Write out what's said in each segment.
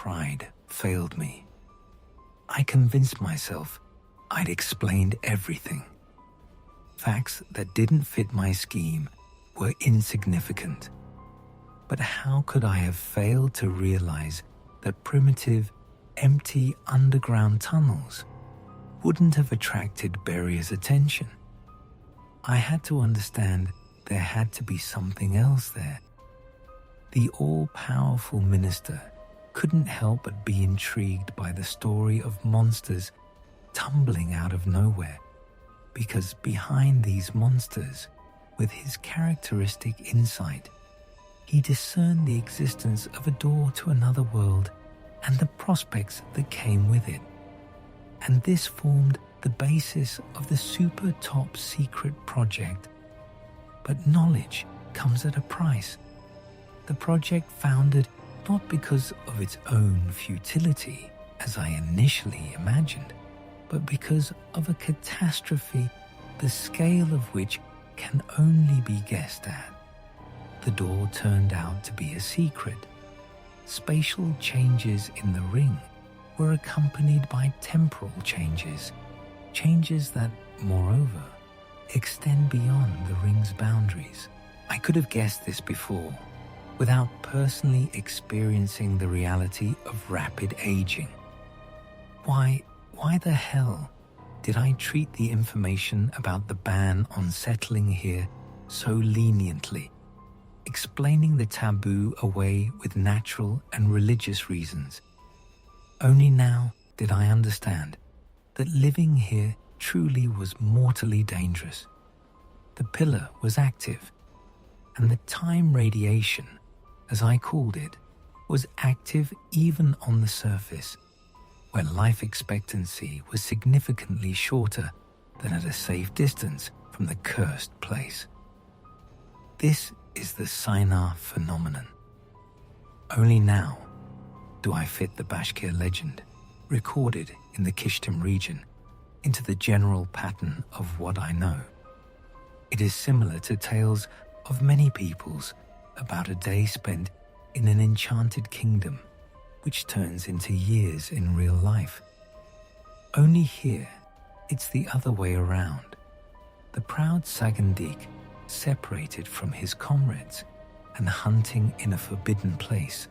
pride failed me. I convinced myself I'd explained everything. Facts that didn't fit my scheme were insignificant. But how could I have failed to realize that primitive, empty underground tunnels wouldn't have attracted Berrier's attention? I had to understand there had to be something else there. The all-powerful minister couldn't help but be intrigued by the story of monsters tumbling out of nowhere, because behind these monsters, with his characteristic insight, he discerned the existence of a door to another world and the prospects that came with it. And this formed the basis of the super top secret project. But knowledge comes at a price. The project founded not because of its own futility, as I initially imagined, but because of a catastrophe the scale of which can only be guessed at. The door turned out to be a secret. Spatial changes in the ring were accompanied by temporal changes, changes that, moreover, extend beyond the ring's boundaries. I could have guessed this before, without personally experiencing the reality of rapid aging. Why the hell did I treat the information about the ban on settling here so leniently, explaining the taboo away with natural and religious reasons? Only now did I understand that living here truly was mortally dangerous. The pillar was active, and the time radiation, as I called it, was active even on the surface, where life expectancy was significantly shorter than at a safe distance from the cursed place. This is the Seinar phenomenon. Only now do I fit the Bashkir legend, recorded in the Kishtim region, into the general pattern of what I know. It is similar to tales of many peoples about a day spent in an enchanted kingdom, which turns into years in real life. Only here, it's the other way around. The proud Sagandik, separated from his comrades and hunting in a forbidden place,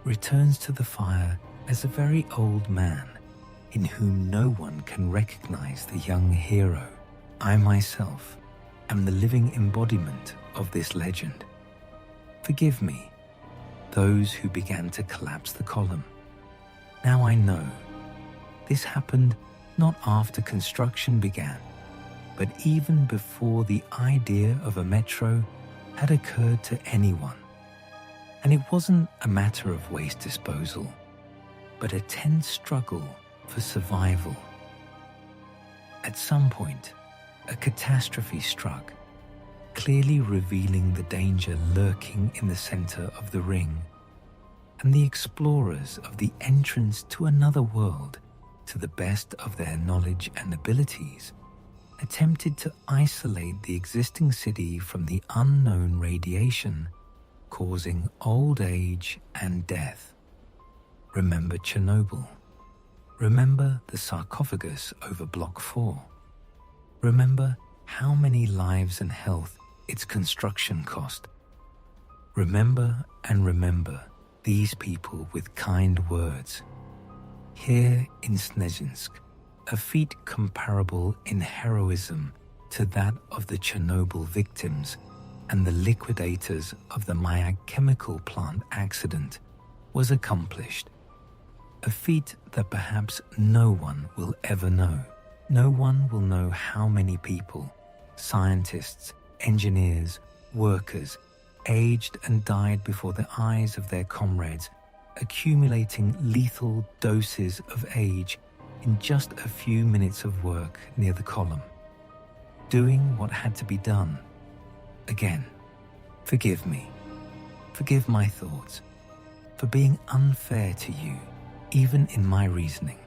returns to the fire as a very old man in whom no one can recognize the young hero. I myself am the living embodiment of this legend. Forgive me, those who began to collapse the column. Now I know this happened not after construction began, but even before the idea of a metro had occurred to anyone. And it wasn't a matter of waste disposal, but a tense struggle for survival. At some point, a catastrophe struck, clearly revealing the danger lurking in the center of the ring, and the explorers of the entrance to another world, to the best of their knowledge and abilities, attempted to isolate the existing city from the unknown radiation, causing old age and death. Remember Chernobyl. Remember the sarcophagus over Block 4. Remember how many lives and health its construction cost. Remember and remember these people with kind words. Here in Snezhinsk, a feat comparable in heroism to that of the Chernobyl victims and the liquidators of the Mayak chemical plant accident, was accomplished. A feat that perhaps no one will ever know. No one will know how many people, scientists, engineers, workers, aged and died before the eyes of their comrades, accumulating lethal doses of age in just a few minutes of work near the column. Doing what had to be done. Again, forgive me. Forgive my thoughts for being unfair to you, even in my reasoning.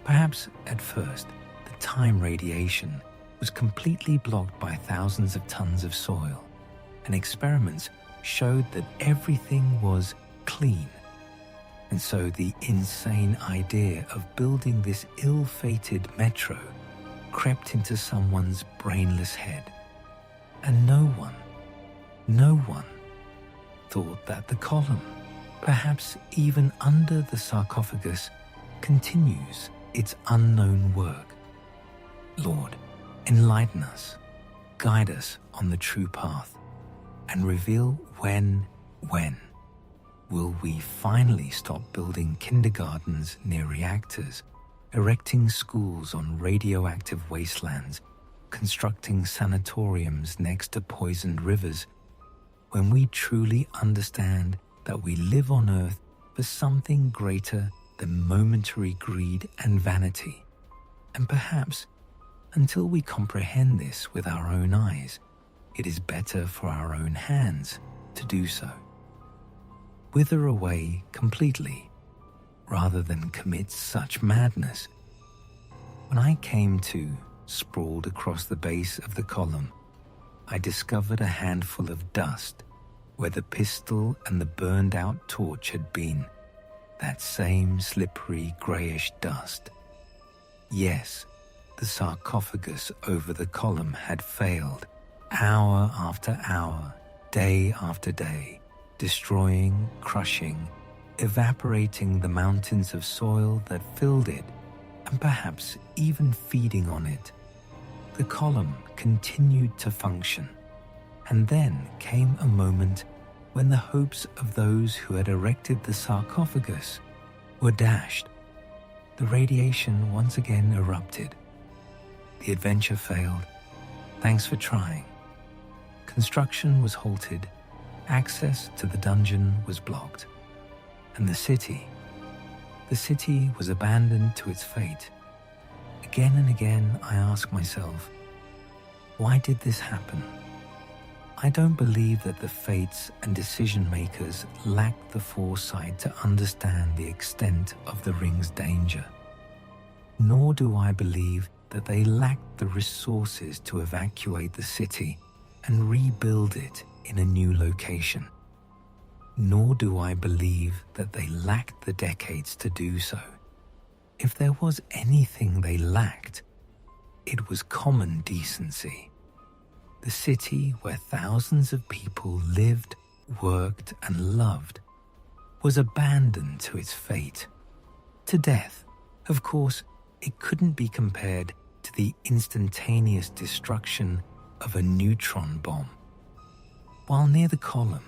Perhaps at first, the time radiation was completely blocked by thousands of tons of soil, and experiments showed that everything was clean. And so the insane idea of building this ill-fated metro crept into someone's brainless head. And no one thought that the column, perhaps even under the sarcophagus, continues its unknown work. Lord, enlighten us, guide us on the true path, and reveal when will we finally stop building kindergartens near reactors, erecting schools on radioactive wastelands, constructing sanatoriums next to poisoned rivers, when we truly understand that we live on Earth for something greater than momentary greed and vanity. And perhaps, until we comprehend this with our own eyes, it is better for our own hands to do so. Wither away completely, rather than commit such madness. When I came to, sprawled across the base of the column, I discovered a handful of dust where the pistol and the burned-out torch had been, that same slippery greyish dust. Yes, the sarcophagus over the column had failed, hour after hour, day after day, destroying, crushing, evaporating the mountains of soil that filled it, and perhaps even feeding on it. The column continued to function, and then came a moment when the hopes of those who had erected the sarcophagus were dashed. The radiation once again erupted. The adventure failed. Thanks for trying. Construction was halted, access to the dungeon was blocked, and the city was abandoned to its fate. Again and again I ask myself, why did this happen? I don't believe that the fates and decision makers lacked the foresight to understand the extent of the ring's danger. Nor do I believe that they lacked the resources to evacuate the city and rebuild it in a new location. Nor do I believe that they lacked the decades to do so. If there was anything they lacked, it was common decency. The city where thousands of people lived, worked, and loved was abandoned to its fate. To death. Of course, it couldn't be compared to the instantaneous destruction of a neutron bomb. While near the column,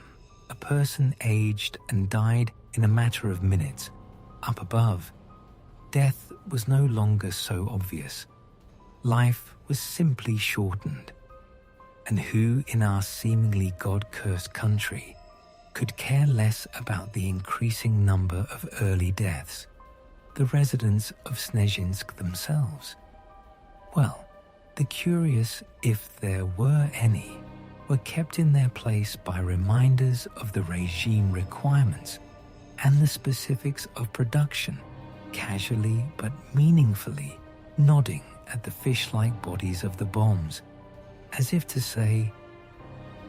a person aged and died in a matter of minutes. Up above, death was no longer so obvious. Life was simply shortened. And who in our seemingly God-cursed country could care less about the increasing number of early deaths? The residents of Snezhinsk themselves? Well, the curious, if there were any, were kept in their place by reminders of the regime requirements and the specifics of production, casually but meaningfully nodding at the fish-like bodies of the bombs, as if to say,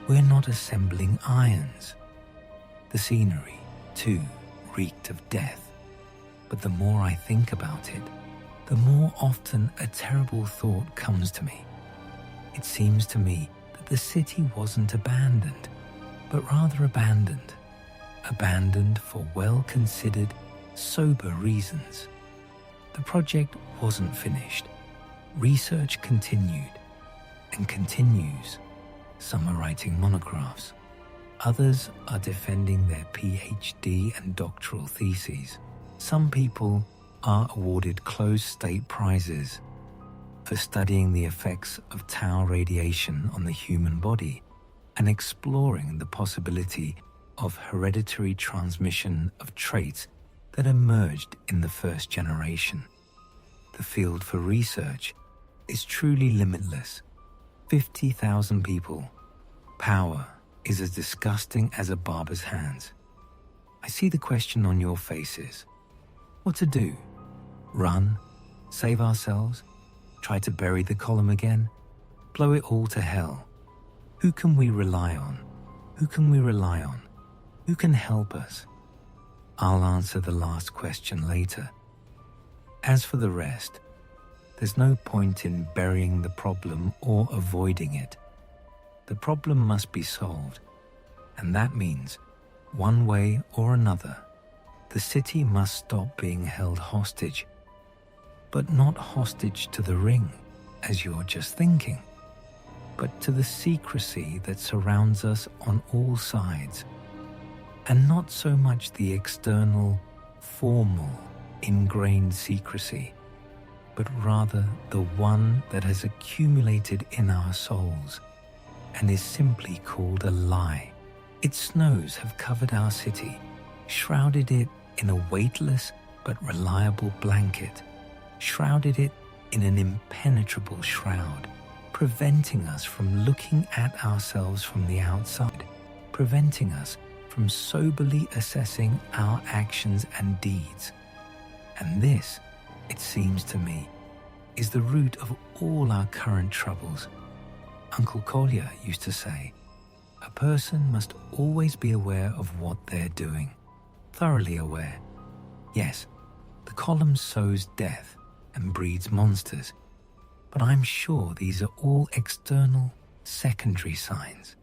we're not assembling irons. The scenery, too, reeked of death, but the more I think about it, the more often a terrible thought comes to me. It seems to me that the city wasn't abandoned, but rather abandoned for well-considered, sober reasons. The project wasn't finished. Research continued and continues. Some are writing monographs. Others are defending their PhD and doctoral theses. Some people are awarded closed state prizes for studying the effects of tau radiation on the human body and exploring the possibility of hereditary transmission of traits that emerged in the first generation. The field for research is truly limitless. 50,000 people. Power is as disgusting as a barber's hands. I see the question on your faces. What to do? Run? Save ourselves? Try to bury the column again? Blow it all to hell? Who can we rely on? Who can we rely on? Who can help us? I'll answer the last question later. As for the rest, there's no point in burying the problem or avoiding it. The problem must be solved, and that means, one way or another, the city must stop being held hostage, but not hostage to the ring, as you're just thinking, but to the secrecy that surrounds us on all sides, and not so much the external, formal, ingrained secrecy, but rather the one that has accumulated in our souls and is simply called a lie. Its snows have covered our city, shrouded it in a weightless but reliable blanket, shrouded it in an impenetrable shroud, preventing us from looking at ourselves from the outside, preventing us from soberly assessing our actions and deeds. And this, it seems to me, is the root of all our current troubles. Uncle Collier used to say, a person must always be aware of what they're doing, thoroughly aware. Yes, the column sows death and breeds monsters, but I'm sure these are all external, secondary signs.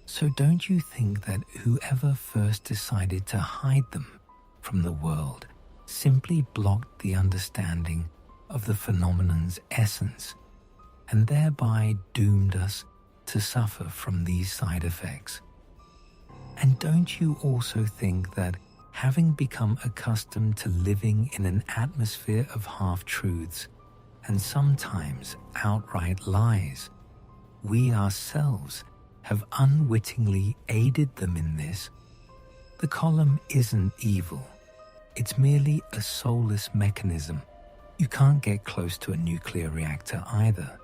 So don't you think that whoever first decided to hide them from the world simply blocked the understanding of the phenomenon's essence, and thereby doomed us to suffer from these side effects? And don't you also think that having become accustomed to living in an atmosphere of half-truths and sometimes outright lies, we ourselves have unwittingly aided them in this? The column isn't evil. It's merely a soulless mechanism. You can't get close to a nuclear reactor either,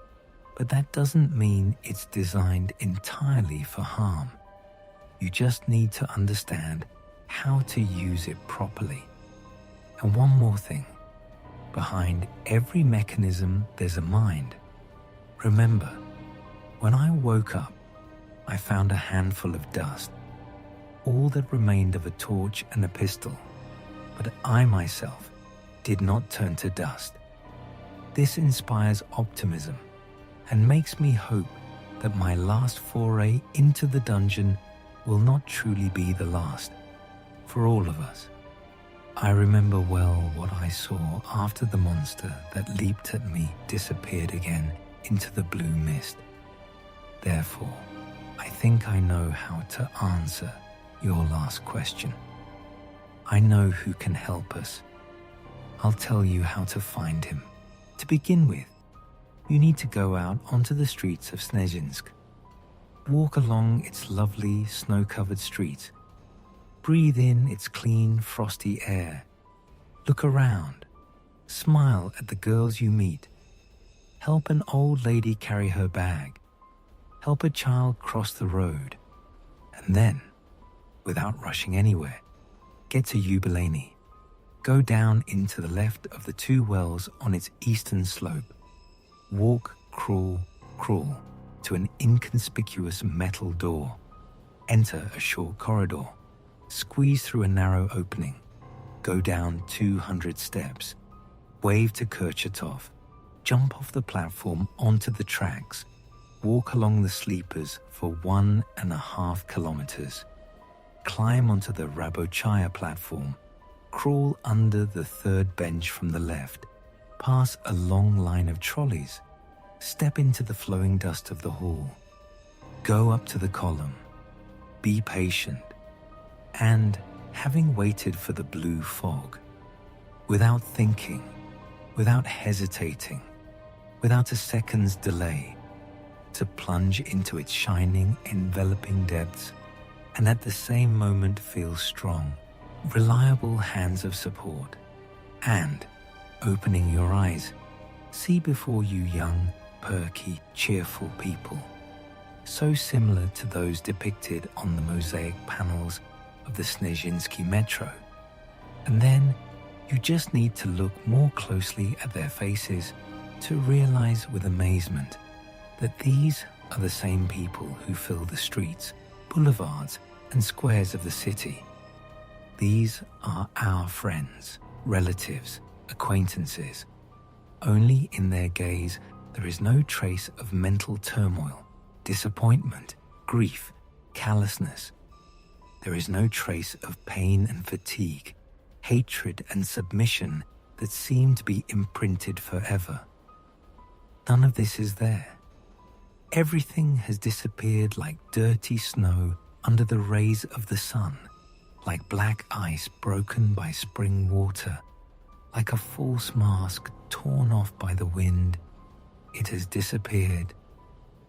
but that doesn't mean it's designed entirely for harm. You just need to understand how to use it properly. And one more thing, behind every mechanism there's a mind. Remember, when I woke up, I found a handful of dust, all that remained of a torch and a pistol, but I myself did not turn to dust. This inspires optimism and makes me hope that my last foray into the dungeon will not truly be the last for all of us. I remember well what I saw after the monster that leaped at me disappeared again into the blue mist. Therefore, I think I know how to answer your last question. I know who can help us. I'll tell you how to find him. To begin with, you need to go out onto the streets of Snezhinsk. Walk along its lovely, snow-covered streets. Breathe in its clean, frosty air. Look around. Smile at the girls you meet. Help an old lady carry her bag. Help a child cross the road. And then, without rushing anywhere, get to Yubileyny. Go down into the left of the two wells on its eastern slope. Walk, crawl to an inconspicuous metal door. Enter a short corridor. Squeeze through a narrow opening. Go down 200 steps. Wave to Kurchatov. Jump off the platform onto the tracks. Walk along the sleepers for 1.5 kilometers. Climb onto the Rabochaya platform. Crawl under the third bench from the left. Pass a long line of trolleys. Step into the flowing dust of the hall. Go up to the column. Be patient. And, having waited for the blue fog, without thinking, without hesitating, without a second's delay, to plunge into its shining, enveloping depths, and at the same moment feel strong, reliable hands of support, and, opening your eyes, see before you young, perky, cheerful people, so similar to those depicted on the mosaic panels of the Snezhinsky metro. And then you just need to look more closely at their faces to realize with amazement that these are the same people who fill the streets, boulevards, and squares of the city. These are our friends, relatives, acquaintances. Only in their gaze there is no trace of mental turmoil, disappointment, grief, callousness. There is no trace of pain and fatigue, hatred and submission that seem to be imprinted forever. None of this is there. Everything has disappeared like dirty snow under the rays of the sun, like black ice broken by spring water, like a false mask torn off by the wind. It has disappeared,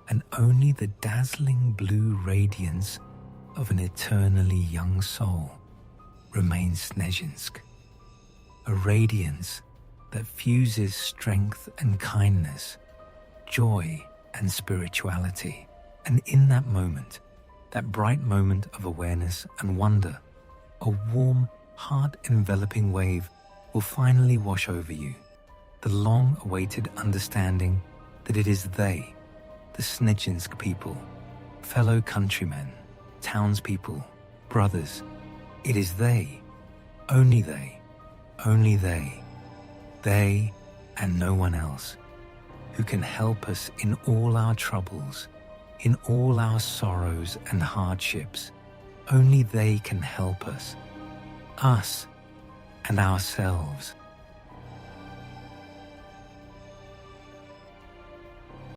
and only the dazzling blue radiance of an eternally young soul remains Snezhinsk, a radiance that fuses strength and kindness, joy and spirituality. And in that moment, that bright moment of awareness and wonder, a warm, heart-enveloping wave will finally wash over you, the long-awaited understanding that it is they, the Snezhinsk people, fellow countrymen, townspeople, brothers. It is they, only they, only they and no one else, who can help us in all our troubles, in all our sorrows and hardships. Only they can help us and ourselves.